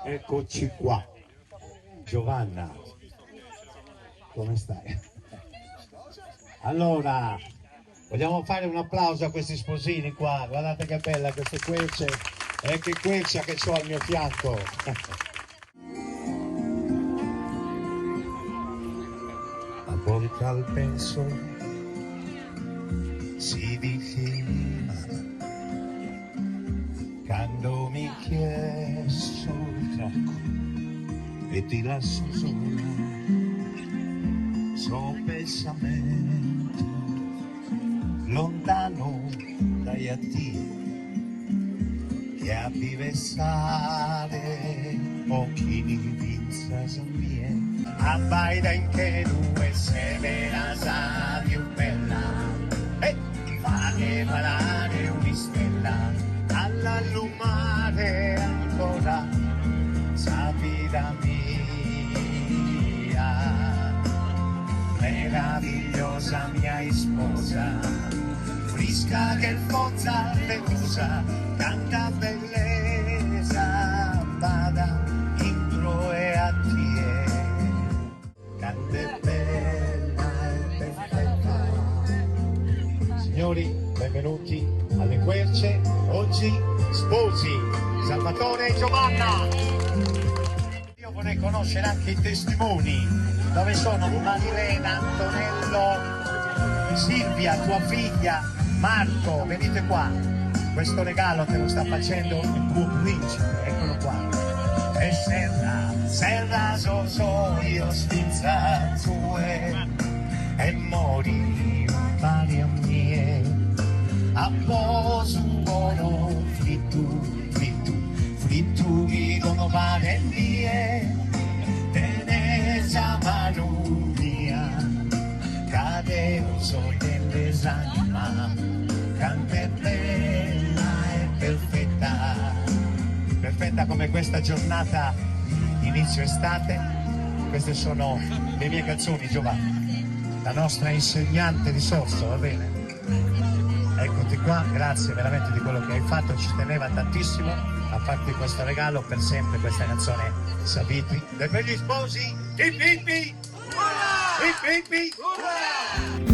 Eccoci qua. Giovanna, come stai? Allora, vogliamo fare un applauso a questi sposini qua. Guardate che bella queste querce e che quercia che ho al mio fianco. A volte al penso si diceva quando mi chiesto il tracco e ti lascio sola, so pensamento lontano dai addio che a vivessare occhi di vinza mie abbaida in che due se ve la sa più bella e ti fa che parlare un'istella all'allumare ancora sa vita mia meravigliosa mia sposa frisca che forza delusa tanta bellezza vada intro e a tie cante bella e perfetta. Signori, benvenuti alle Querce, oggi sposi Salvatore e Giovanna. Io vorrei conoscere anche i testimoni, dove sono Marilena, Antonello, Silvia, tua figlia, Marco, venite qua, questo regalo te lo sta facendo il tuo principe, eccolo qua. E serra so io spinza tue e mori pari a mie a poso buono frittu vivono pare mie te ne chiamano mia cadeo soy dell'esanima cante bella e perfetta come questa giornata inizio estate. Queste sono le mie canzoni, Giovanni, la nostra insegnante di sorso, va bene? Eccoti qua, grazie veramente di quello che hai fatto, ci teneva tantissimo a farti questo regalo per sempre, questa canzone Savitri. E per gli sposi, hip hip hip! Hip hip hip!